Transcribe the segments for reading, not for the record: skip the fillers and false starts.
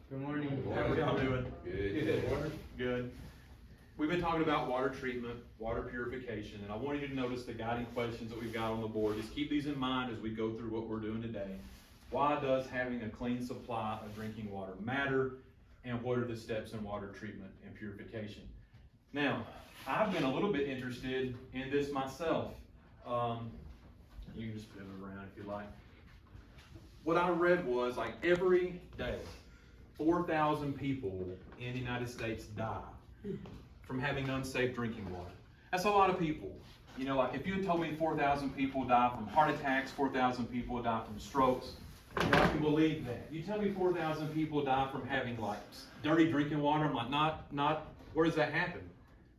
Good morning. How are y'all doing? Good. Good. We've been talking about water treatment, water purification, and I wanted you to notice the guiding questions that we've got on the board. Just keep these in mind as we go through what we're doing today. Why does having a clean supply of drinking water matter? And what are the steps in water treatment and purification? Now, I've been a little bit interested in this myself. You can just flip it around if you like. What I read was like every day, 4,000 people in the United States die from having unsafe drinking water. That's a lot of people. You know, like if you had told me 4,000 people die from heart attacks, 4,000 people die from strokes, you know, I can believe that. You tell me 4,000 people die from having like dirty drinking water, I'm like, not, where does that happen?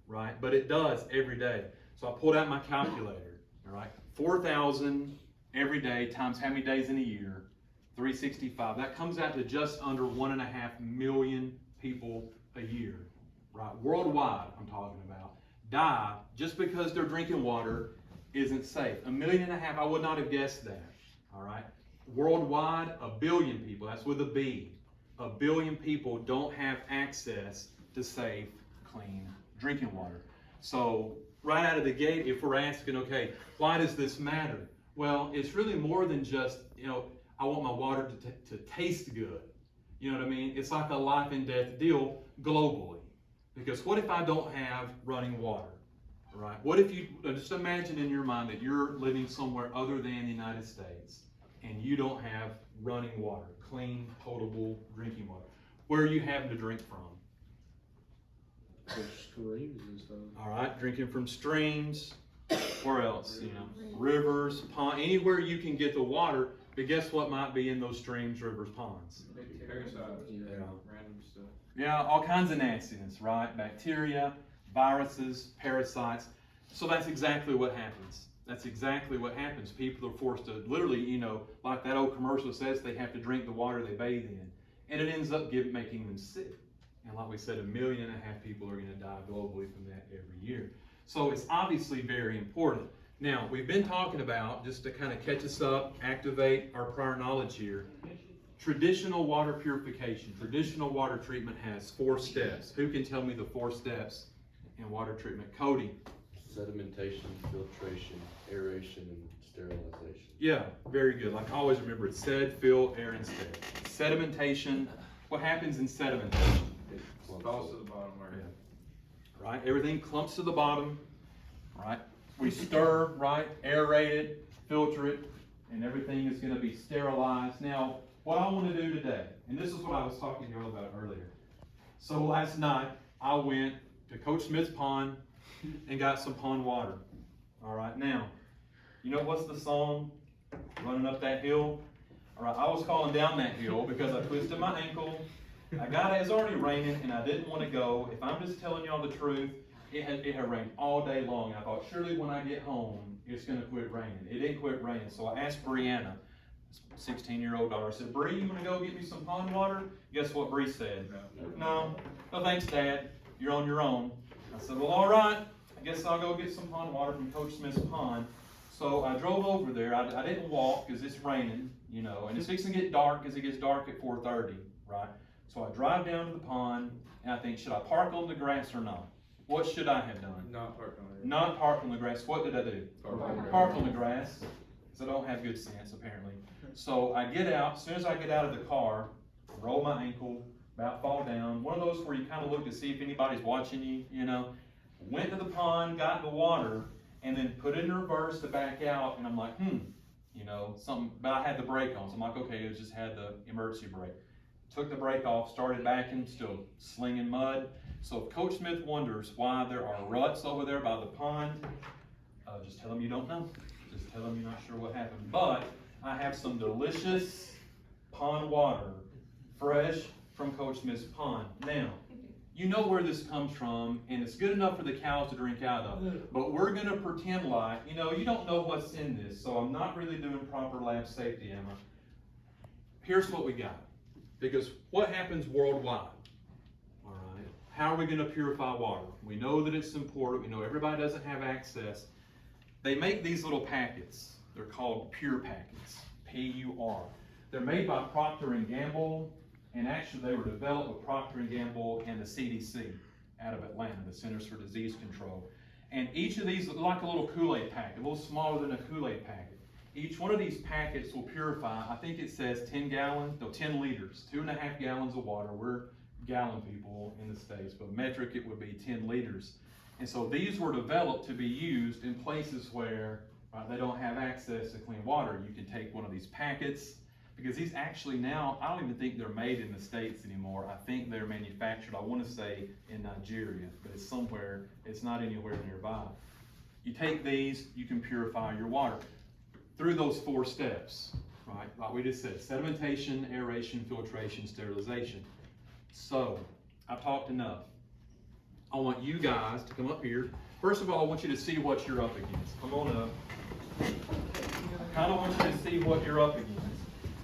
Right? But it does every day. So I pulled out my calculator, all right? 4,000 every day times how many days in a year? 365. That comes out to just under 1.5 million people a year, right? Worldwide, I'm talking about, die just because their drinking water isn't safe. 1.5 million, I would not have guessed that, all right? Worldwide, 1 billion people, that's with a B. 1 billion people don't have access to safe, clean drinking water. So right out of the gate, if we're asking, okay, why does this matter? Well, it's really more than just, you know, I want my water to taste good. You know what I mean? It's like a life and death deal globally. Because what if I don't have running water, right? What if you, just imagine in your mind that you're living somewhere other than the United States and you don't have running water, clean, potable drinking water. Where are you having to drink from? Streams and stuff. All right, drinking from streams. Where else? You know, rivers, ponds, anywhere you can get the water. But guess what might be in those streams, rivers, ponds? Parasites. Yeah. Random stuff. Yeah, all kinds of nastiness, right? Bacteria, viruses, parasites. So that's exactly what happens. That's exactly what happens. People are forced to literally, you know, like that old commercial says, they have to drink the water they bathe in. And it ends up making them sick. And like we said, 1.5 million people are going to die globally from that every year. So it's obviously very important. Now, we've been talking about, just to kind of catch us up, activate our prior knowledge here, traditional water purification, traditional water treatment has 4 steps. Who can tell me the 4 steps in water treatment? Cody. Sedimentation, filtration, aeration, and sterilization. Yeah, very good. Like I always remember it, sed, fill, air, and sted. Sedimentation, what happens in sedimentation? It Falls to the bottom where Right, everything clumps to the bottom, right? We stir, right, aerate it, filter it, and everything is going to be sterilized. Now, what I want to do today, and this is what I was talking to you all about earlier. So last night, I went to Coach Smith's pond and got some pond water. All right, now, you know what's the song, Running Up That Hill? All right, I was calling down that hill because I twisted my ankle. I got it was already raining and I didn't want to go. If I'm just telling y'all the truth, it had rained all day long. I thought surely when I get home, it's going to quit raining. It didn't quit raining. So I asked Brianna, 16-year-old daughter, I said, Bree, you want to go get me some pond water? Guess what Bree said? No, thanks, Dad. You're on your own. I said, well, all right. I guess I'll go get some pond water from Coach Smith's pond. So I drove over there. I didn't walk because it's raining, you know, and it's fixing to get dark because it gets dark at 4:30, right? So I drive down to the pond and I think, should I park on the grass or not? What should I have done? not parked on it. Not park on the grass. What did I do? Park on the grass, because I don't have good sense apparently. So I get out. As soon as I get out of the car, roll my ankle, about fall down. One of those where you kind of look to see if anybody's watching you, you know. Went to the pond, got in the water, and then put it in reverse to back out. And I'm like, you know, something. But I had the brake on, so I'm like, okay, it just had the emergency brake. Took the brake off, started backing, still slinging mud. So if Coach Smith wonders why there are ruts over there by the pond, just tell him you don't know. Just tell him you're not sure what happened. But I have some delicious pond water, fresh from Coach Smith's pond. Now, you know where this comes from, and it's good enough for the cows to drink out of. But we're going to pretend like, you know, you don't know what's in this, so I'm not really doing proper lab safety, Emma. Here's what we got. Because what happens worldwide? All right. How are we going to purify water? We know that it's important. We know everybody doesn't have access. They make these little packets. They're called pure packets. P-U-R. They're made by Procter & Gamble And actually, they were developed with Procter & Gamble and the CDC out of Atlanta, the Centers for Disease Control. And each of these look like a little Kool-Aid packet, a little smaller than a Kool-Aid packet. Each one of these packets will purify, I think it says 10 liters, 2.5 gallons of water. We're gallon people in the States, but metric it would be 10 liters. And so these were developed to be used in places where they don't have access to clean water. You can take one of these packets, because these actually now, I don't even think they're made in the States anymore. I think they're manufactured, I want to say, in Nigeria, but it's somewhere, it's not anywhere nearby. You take these, you can purify your water through those 4 steps, right? Like we just said, sedimentation, aeration, filtration, sterilization. So, I've talked enough. I want you guys to come up here. First of all, I want you to see what you're up against. Come on up. I kind of want you to see what you're up against.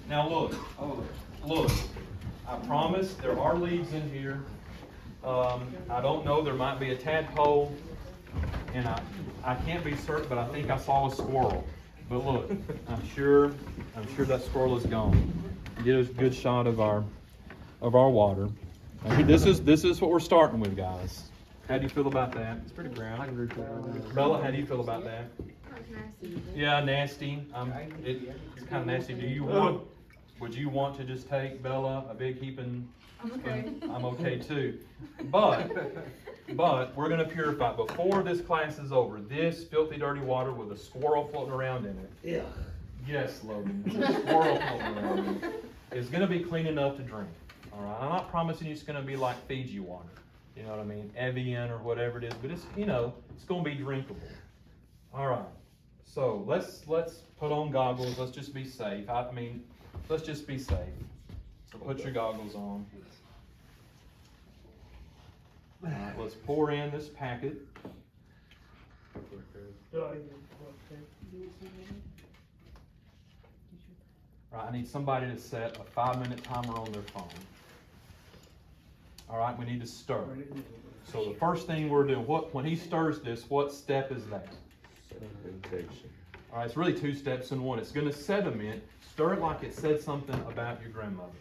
Now look, I promise there are leaves in here. I don't know, there might be a tadpole, and I can't be certain, but I think I saw a squirrel. But look, I'm sure that squirrel is gone. Get a good shot of our water. Now, this is what we're starting with, guys. How do you feel about that? It's pretty brown. Bella, how do you feel about that? Nasty. Yeah, nasty. It's kind of nasty. Would you want to just take Bella a big heaping? I'm okay. I'm okay too. But we're gonna purify. Before this class is over, this filthy, dirty water with a squirrel floating around in it. Yeah. Yes, Logan. With a squirrel floating around in it. It's gonna be clean enough to drink. All right. I'm not promising you it's gonna be like Fiji water. You know what I mean? Evian or whatever it is, but it's it's gonna be drinkable. All right. So let's put on goggles. Let's just be safe. Let's just be safe. So put your goggles on. All right, let's pour in this packet. Right, I need somebody to set a 5-minute timer on their phone. All right, we need to stir. So the first thing we're doing, when he stirs this, what step is that? Sedimentation. All right, it's really 2 steps in one. It's going to sediment. Stir it like it said something about your grandmother.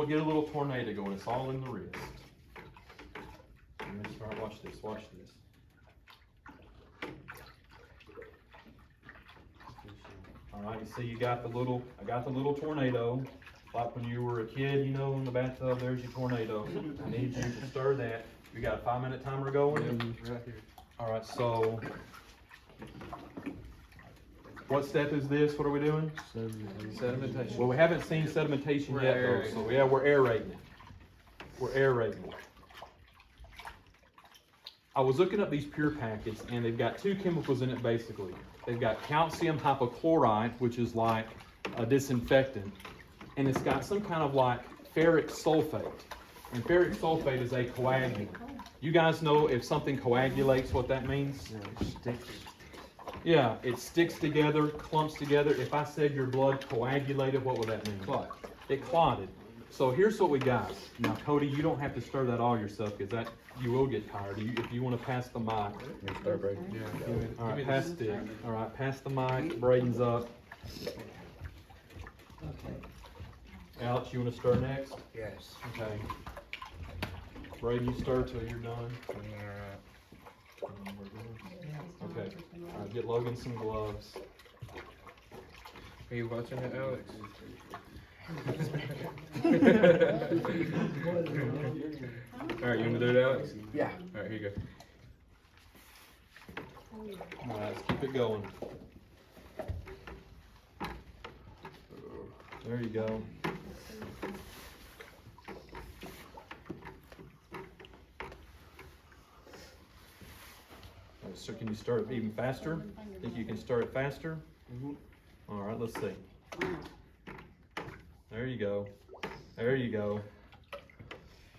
Get a little tornado going. It's all in the wrist. And then start. Watch this. Watch this. All right, you see, I got the little tornado. Like when you were a kid, in the bathtub. There's your tornado. I need you to stir that. We got a 5-minute timer going. Right here. All right, so what step is this? What are we doing? Sedimentation. Well, we haven't seen sedimentation We're yet, aerating. though. So yeah, we're aerating it. We're aerating it. I was looking up these pure packets, and they've got 2 chemicals in it, basically. They've got calcium hypochlorite, which is like a disinfectant, and it's got some kind of like ferric sulfate. And ferric sulfate is a coagulant. You guys know if something coagulates, what that means? Yeah, it sticks together, clumps together. If I said your blood coagulated, what would that mean? Clot. It clotted. So here's what we got. Now, Cody, you don't have to stir that all yourself, because you will get tired. If you want to pass the mic. Start break. Yeah. All right, pass it. All right, pass the mic. Braden's up. Okay. Alex, you want to stir next? Yes. Okay. Braden, you stir till you're done. Okay. All right, get Logan some gloves. Are you watching it, Alex? Alright, you want to do it, Alex? Yeah. Alright, here you go. All right, let's keep it going. There you go. So can you start it even faster? Think you can start it faster? All right, let's see. There you go. There you go.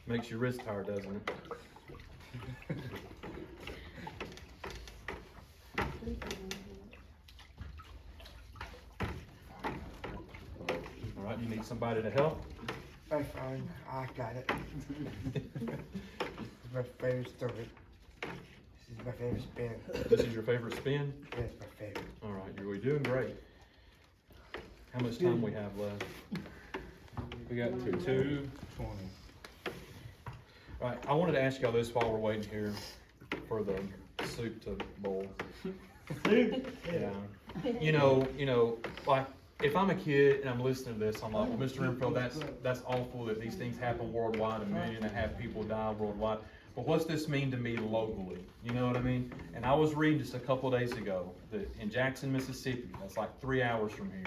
Makes your wrist tired, doesn't it? All right, you need somebody to help? I'm fine. I got it. This is my favorite story. This is my favorite spin. This is your favorite spin? That's my favorite. All right, you're doing great. How much time we have left? We got 2:20. Right, I wanted to ask y'all this while we're waiting here for the soup to boil. Yeah. You know, like, if I'm a kid and I'm listening to this, I'm like, well, Mr. Renfro, that's awful that these things happen worldwide, 1.5 million people die worldwide. But what's this mean to me locally? You know what I mean? And I was reading just a couple of days ago that in Jackson, Mississippi, that's like 3 hours from here,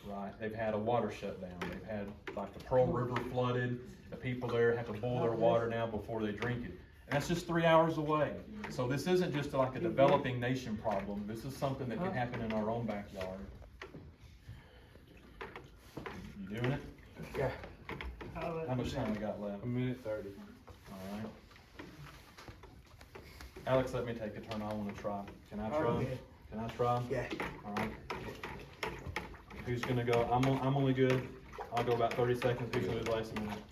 right? They've had a water shutdown. They've had like the Pearl River flooded. The people there have to boil their water now before they drink it. And that's just 3 hours away. So this isn't just like a developing nation problem. This is something that can happen in our own backyard. You doing it? Yeah. How much time we got left? 1:30. All right. Alex, let me take a turn. I want to try. Can I try? Can I try? Yeah. All right. Who's gonna go? I'm only good. I'll go about 30 seconds. Who's gonna do the last minute?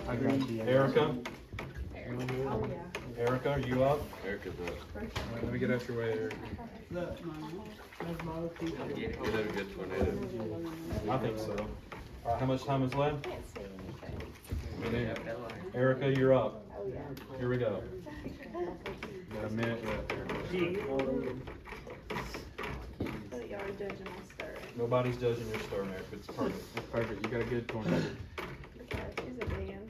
I got the Erica? Oh, yeah. Erica, are you up? Erica's up. Let me get out your way, Eric. Get a good tornado. I think so. All right, how much time is left? Can't see anything. Erica, you're up. Oh, yeah. Here we go. Got a minute left there. But y'all are judging my stir. Nobody's judging your stir, Erica. It's perfect. That's perfect. You got a good tornado. Okay, she's a man.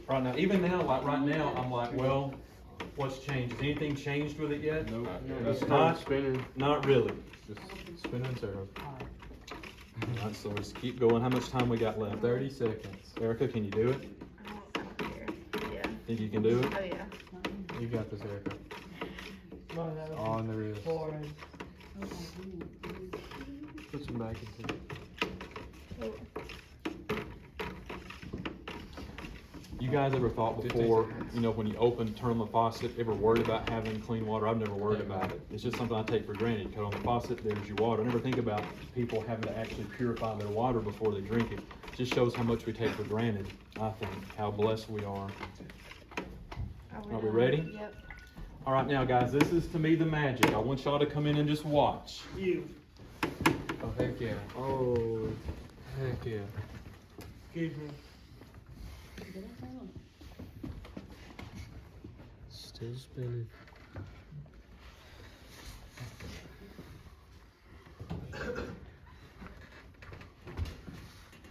Right now, even now, like right now, I'm like, well, what's changed? Has anything changed with it yet? Nope. It's Just not spinning. Not really. Just spinning circles. All right, so let's keep going. How much time we got left? 30 seconds. Erica, can you do it? I don't care. Yeah. Think you can do it? Oh, yeah. You got this, Erica. All in the wrist. Put some back into it. You guys ever thought before, you know, when you turn on the faucet, ever worried about having clean water? I've never worried about it. It's just something I take for granted. Cut on the faucet, there's your water. I never think about people having to actually purify their water before they drink it. It just shows how much we take for granted, I think, how blessed we are. Are we ready? Yep. All right, now, guys, this is to me the magic. I want y'all to come in and just watch. Oh, heck yeah. Oh, heck yeah. Still spinning.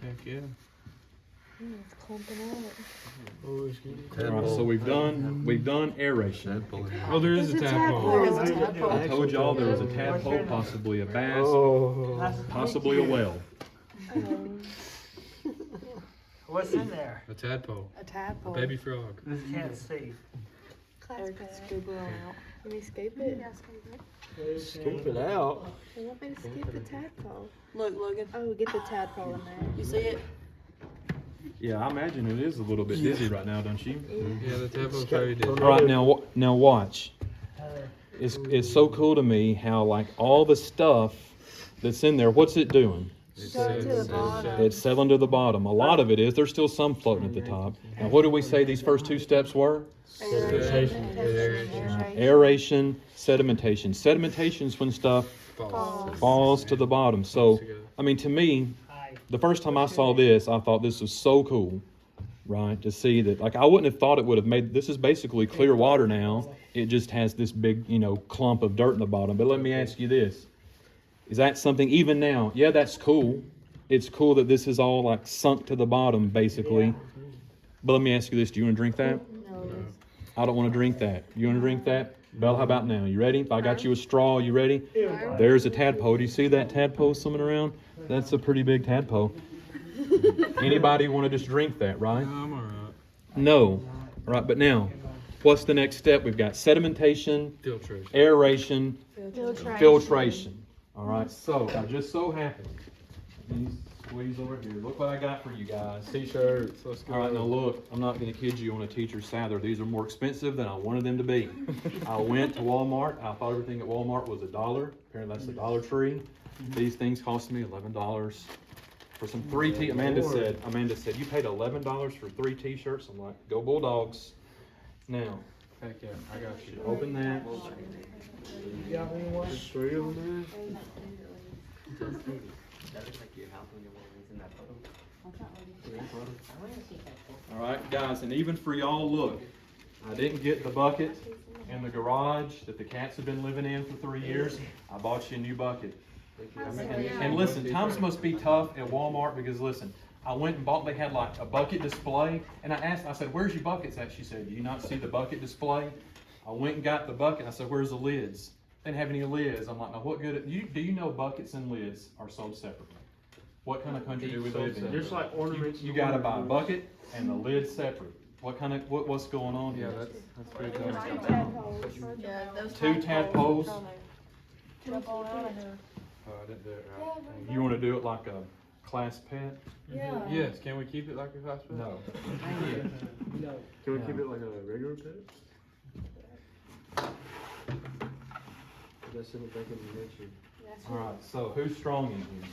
Heck yeah. It's clumping out. Oh, it's good. All right, so we've done aeration. Oh, there is a There's tadpole. There's a tadpole. I told y'all there was a tadpole, possibly a bass, Oh, possibly a whale. What's in there? a tadpole. A tadpole. A baby frog. This can't see. Erica, scoop it out. Can we scoop it? Yeah, scoop it. Scoop it out. They want me to scoop the tadpole. Look, Logan. Oh, get the tadpole in there. You see it? Yeah, I imagine it is a little bit dizzy right now, don't you? Yeah, the tadpole's very dizzy. All right, now watch. It's so cool to me how like all the stuff that's in there. What's it doing? Go to the bottom. It's settling to the bottom. A lot of it is. There's still some floating at the top. Now, what did we say these first two steps were? Aeration, sedimentation. Sedimentation is when stuff falls to the bottom. So, I mean, to me, the first time I saw this, I thought this was so cool, right? To see that, like, I wouldn't have thought it would have made, this is basically clear water now. It just has this big, clump of dirt in the bottom. But let me ask you this. Is that something, even now, yeah, that's cool. It's cool that this is all, like, sunk to the bottom, basically. But let me ask you this. Do you want to drink that? No. I don't want to drink that. You want to drink that? Belle, how about now? You ready? If I got you a straw, you ready? There's a tadpole. Do you see that tadpole swimming around? That's a pretty big tadpole. Anybody want to just drink that, right? No, I'm all right. No. All right, but now, what's the next step? We've got sedimentation, Filtration. aeration, Filtration. filtration. All right, so I just so happened. These squeeze over here. Look what I got for you guys. T-shirts. Let's go. All right, now look, I'm not going to kid you on a teacher's salary. These are more expensive than I wanted them to be. I went to Walmart. I thought everything at Walmart was $1. Apparently that's the Dollar Tree. These things cost me $11 for some 3 t. Amanda said, you paid $11 for 3 t-shirts. I'm like, go Bulldogs. Now, Heck yeah, I got you. Open that. You got any more? There's 3 of them That looks like your house when you're in that photo. All right, guys, and even for y'all, look, I didn't get the bucket in the garage that the cats have been living in for 3 years. I bought you a new bucket. And listen, times must be tough at Walmart because listen, I went and bought, they had like a bucket display, and I asked, I said, where's your buckets at? She said, do you not see the bucket display? I went and got the bucket, I said, where's the lids? They didn't have any lids. I'm like, now what good, do you know buckets and lids are sold separately? What kind of country do we live in? There's like ornaments. You gotta buy a bucket and the lid separate. What kind of, what's going on Yeah, here? that's pretty cool. Yeah, those 2 tadpoles. Oh, I didn't do it right. You wanna do it like a class pet? Yeah. Yes, can we keep it like a hospital? No. Can we keep it like a regular pet? That's something they can get you. Alright, so who's strong in here?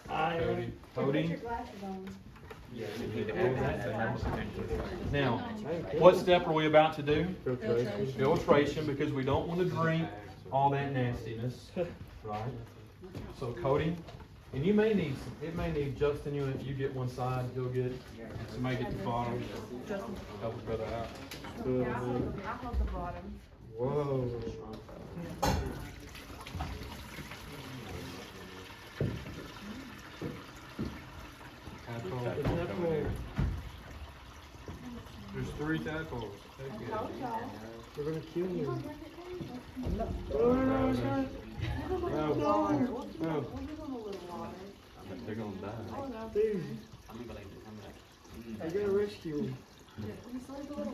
Cody. Cody? Yeah, you need to add that. Now, what step are we about to do? Filtration. Filtration, because we don't want to drink all that nastiness, right? So Cody, and you may need, it may need Justin, if you get one side, he'll get, somebody get the bottom, help a brother out. I hold the bottom. Whoa. There's 3 tadpoles. Heck yeah. We're gonna kill you. They're gonna die. Dude, I'm gonna like, I gotta rescue him. I'm gonna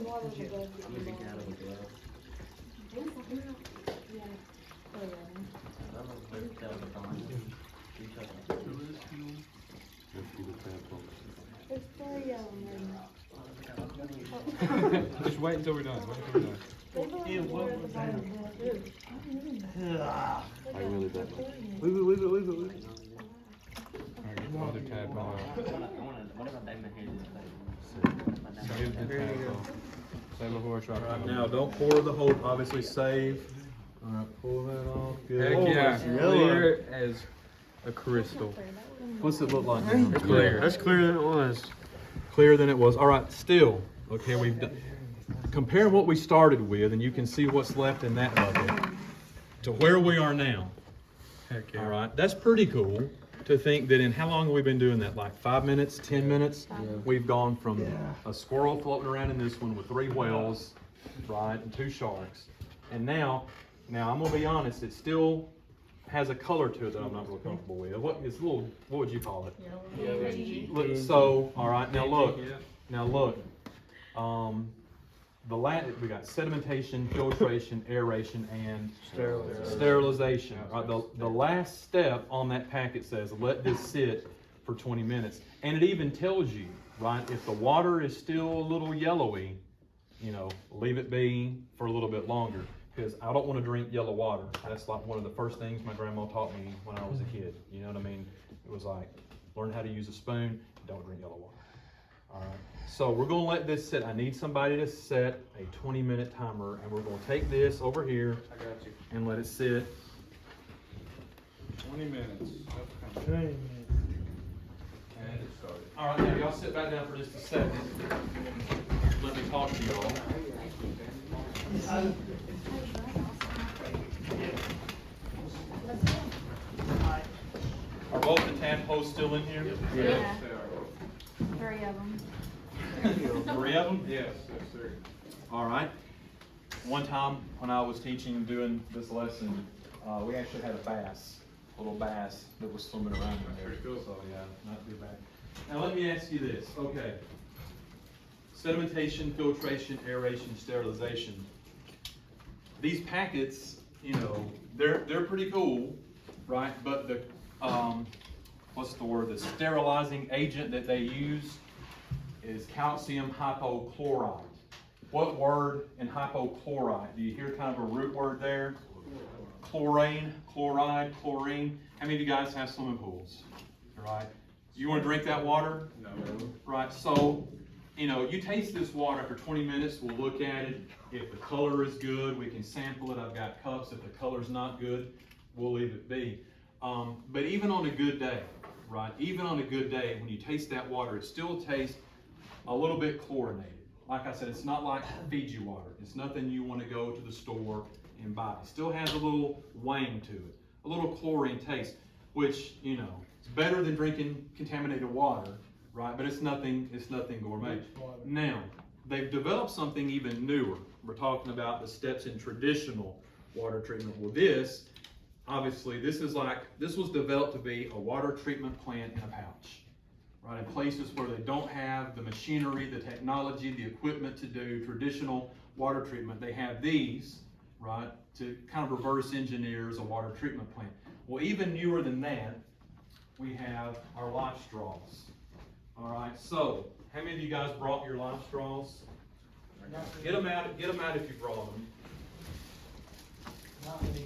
be out of the glove. There's 3 of them. Just wait until we're done. Wait until we're done. I really don't know. Leave it. Alright, get the other tadpole out. What if I bang my hand in the Save the tadpole. Save a horse right Alright, now don't pour the whole, obviously save. Alright, pull that off, good. Heck yeah, clear as a crystal. What's it look like now? Clear. That's clearer than it was. Clearer than it was. Alright, still, okay, we've done, compare what we started with, and you can see what's left in that bucket, to where we are now. Heck yeah. Alright, that's pretty cool to think that in, how long have we been doing that? Like 5 minutes, 10 minutes? We've gone from a squirrel floating around in this one with 3 whales, right, and 2 sharks. And now I'm gonna be honest, it still has a color to it that I'm not real comfortable with. It's a little, what would you call it? Look, so, alright, now look, we got sedimentation, filtration, aeration, and sterilization. Right, the last step on that packet says, let this sit for 20 minutes. And it even tells you, right, if the water is still a little yellowy, leave it be for a little bit longer. Because I don't want to drink yellow water. That's like one of the first things my grandma taught me when I was a kid. You know what I mean? It was like, learn how to use a spoon, don't drink yellow water. All right, so we're gonna let this sit. I need somebody to set a 20-minute timer, and we're gonna take this over here and let it sit. 20 minutes. All right, now y'all sit back down for just a second. Let me talk to y'all. Are both the tadpoles still in here? Yeah. 3 of them. 3 of them? Yes, sir. All right. One time when I was teaching, doing this lesson, we actually had a little bass that was swimming around in there. Pretty cool. So yeah, not too bad. Now let me ask you this. Okay. Sedimentation, filtration, aeration, sterilization. These packets, they're pretty cool, right? But the what's the word? The sterilizing agent that they use is calcium hypochlorite. What word in hypochlorite? Do you hear kind of a root word there? Chlorine, chloride, chlorine. How many of you guys have swimming pools? Right? You want to drink that water? No. Right. So, you taste this water after 20 minutes. We'll look at it. If the color is good, we can sample it. I've got cups. If the color's not good, we'll leave it be. But even on a good day, right? Even on a good day, when you taste that water, it still tastes a little bit chlorinated. Like I said, it's not like Fiji water. It's nothing you want to go to the store and buy. It still has a little wang to it, a little chlorine taste, which, you know, it's better than drinking contaminated water, right? But it's nothing gourmet. Now, they've developed something even newer. We're talking about the steps in traditional water treatment. Well, this, obviously, this was developed to be a water treatment plant in a pouch, right? In places where they don't have the machinery, the technology, the equipment to do traditional water treatment, they have these, right, to kind of reverse engineer as a water treatment plant. Well, even newer than that, we have our life straws. All right, so how many of you guys brought your life straws? Get them out if you brought them. Not me.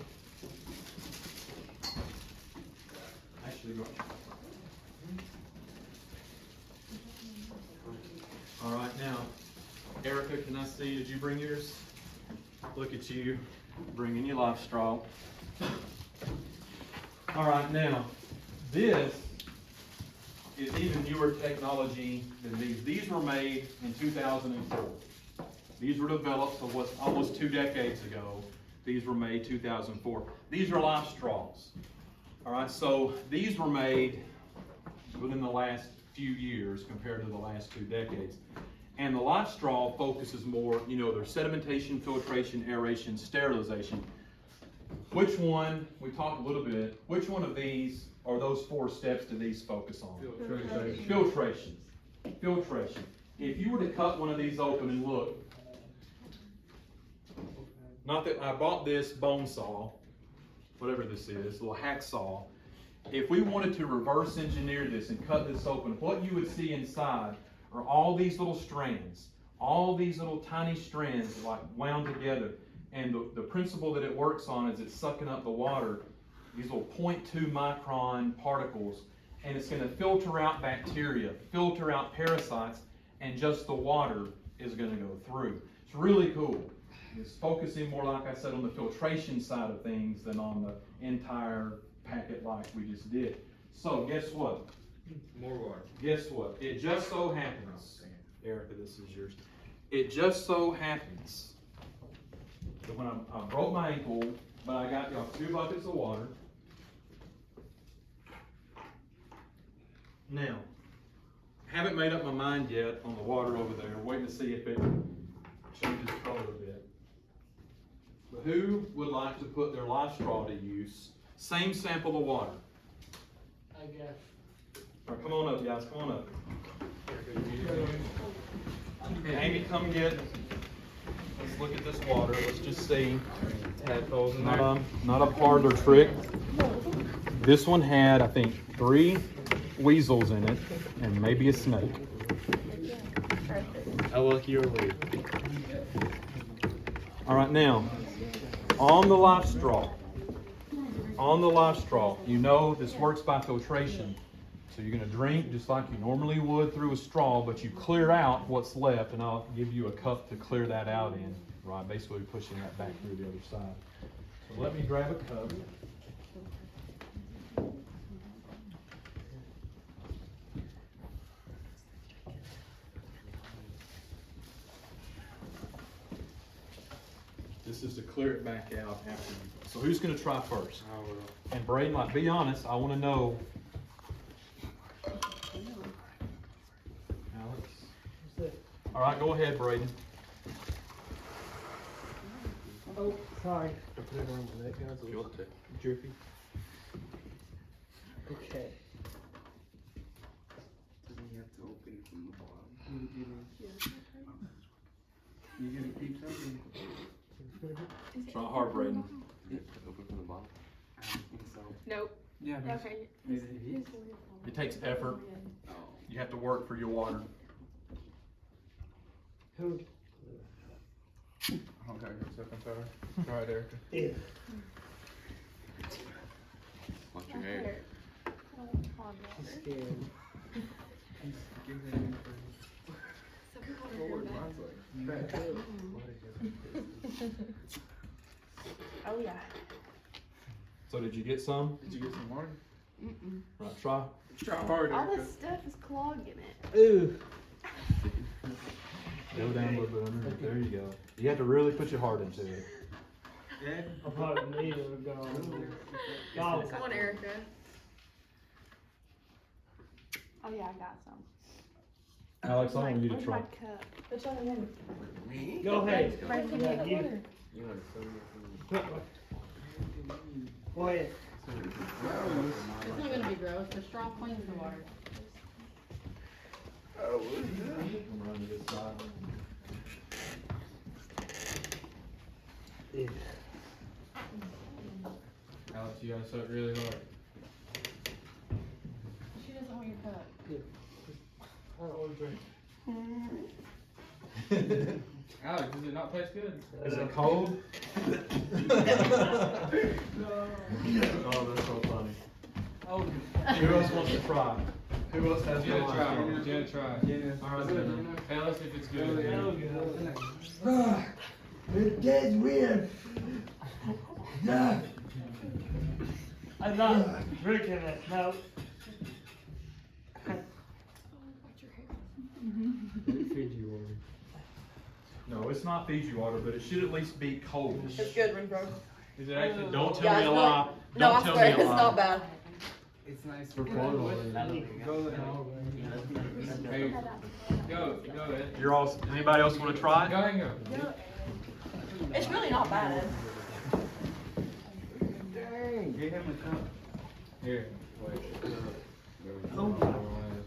Actually, go. All right, now, Erica, can I see, did you bring yours? Look at you, bringing your life straw. All right, now, this is even newer technology than these. These were made in 2004. These were developed, so what's almost 2 decades ago. These were made 2004. These are life straws. All right, so these were made within the last few years compared to the last 2 decades. And the life straw focuses more, you know, their sedimentation, filtration, aeration, sterilization. Which one, we talked a little bit, which one of these, or those 4 steps do these focus on? Filtration. Filtration. Filtration. If you were to cut one of these open and look, not that I bought this bone saw, whatever this is, a little hacksaw. If we wanted to reverse engineer this and cut this open, what you would see inside are all these little strands, all these little tiny strands like wound together. And the principle that it works on is it's sucking up the water, these little 0.2 micron particles, and it's going to filter out bacteria, filter out parasites, and just the water is going to go through. It's really cool. It's focusing more, like I said, on the filtration side of things than on the entire packet like we just did. So guess what? More water. Guess what? It just so happens, Erica, this is yours. It just so happens that when I broke my ankle, but I got y'all 2 buckets of water. Now, haven't made up my mind yet on the water over there. Waiting to see if it changes color a bit. But who would like to put their life straw to use? Same sample of water. I guess. All right, come on up, guys. Come on up. Amy, come get. Let's look at this water. Let's just see. Tadpoles in there. Not a parlor trick. This one had, I think, 3 weasels in it and maybe a snake. How lucky are we? All right, now, on the life straw, you know this works by filtration. So you're going to drink just like you normally would through a straw, but you clear out what's left, and I'll give you a cup to clear that out in, right? Basically pushing that back through the other side. So let me grab a cup. This is to clear it back out after. So who's going to try first? I will. And Braden, like, be honest, I want to know. Alex. All right, go ahead, Braden. Oh, sorry. Put it around the neck, guys. You want to? Droopy. Okay. Doesn't he have to open it from the bottom? You gonna keep something? Try hard, Braden. Yeah, open from the bottom. I don't think so. Nope. Yeah, but Okay. It takes effort. Oh. You have to work for your water. Who? Okay, go second power. All right, Erica. Yeah. Watch your hair. I'm scared. Forward, mine's like back up. did you get some? Did you get some water? Right, try. Try harder. All this stuff is clogging it. Ooh. Go down a little bit underneath. There you go. You have to really put your heart into it. I probably need to go. Go. Come on, Erica. Oh yeah, I got some. Alex, I want you to Where's try. my cup? Go ahead. Right, can you Yeah, get you- water? You want to film Go ahead. It's not gonna be gross, the straw cleans the water. Come around to this side. Alex, you gotta suck really hard. She doesn't want your cup. I don't want to drink. Alex, does it not taste good? Is it cold? Oh, that's so funny. Oh, Who else wants to try? Who else has Jenna, no try. idea? Jenna, try. Alright, Jenna. Tell us if it's good. hell yeah. Ah, it tastes weird. Yeah. I'm not drinking it. No. Fiji water. No, it's not Fiji water, but it should at least be cold. It's good, Renfro. Is it actually? Don't tell Yeah, me a it's lie. No, Don't I tell swear, me a it's lie. not bad. It's nice For chlorine. Hey, go ahead. You're all. Anybody else want to try Go it? ahead and go. It's really not bad. Dang, give him a cup. Here, wait. Oh.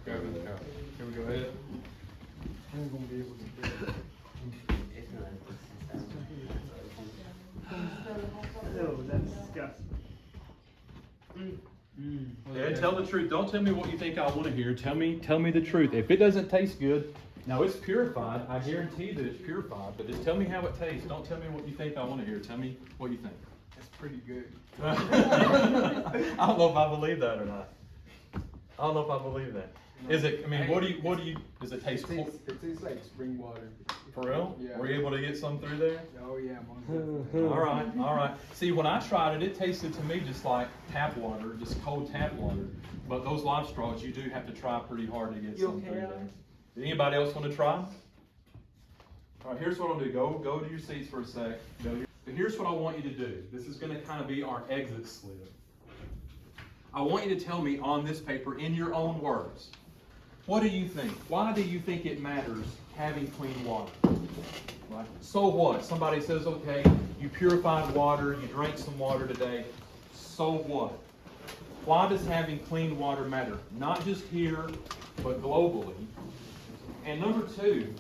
Grab the cup. Here we go ahead. I'm gonna be able to do it. It's not. No, that's disgusting. Ed, tell the truth. Don't tell me what you think I want to hear. Tell me the truth. If it doesn't taste good, now it's purified. I guarantee that it's purified. But just tell me how it tastes. Don't tell me what you think I want to hear. Tell me what you think. It's pretty good. I don't know if I believe that or not. I don't know if I believe that. Is it? I mean, what do you? Does it taste cool? It tastes like spring water. For real? Yeah. Were you able to get some through there? Oh yeah, All right, all right. See, when I tried it, it tasted to me just like tap water, just cold tap water. But those live straws, you do have to try pretty hard to get You some okay, through there. Alex? Did anybody else want to try? All right, here's what I'm gonna do. Go to your seats for a sec. But here's what I want you to do. This is gonna kind of be our exit slip. I want you to tell me on this paper in your own words. What do you think? Why do you think it matters having clean water? Right? So what? Somebody says, okay, you purified water, you drank some water today. So what? Why does having clean water matter? Not just here, but globally. And number two,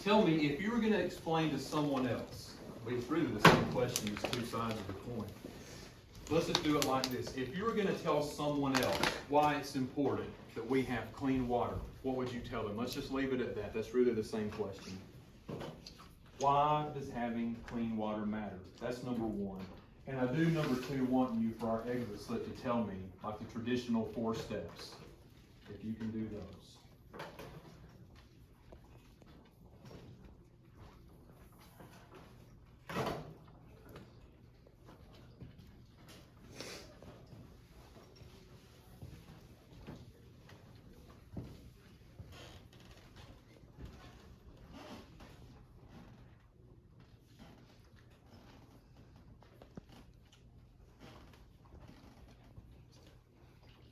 tell me if you were going to explain to someone else, it's really the same question, it's two sides of the coin. Let's just do it like this. If you were going to tell someone else why it's important that we have clean water, what would you tell them? Let's just leave it at that. That's really the same question. Why does having clean water matter? That's number one. And I do, number two, want you for our exit slip to tell me, like the traditional 4 steps, if you can do those.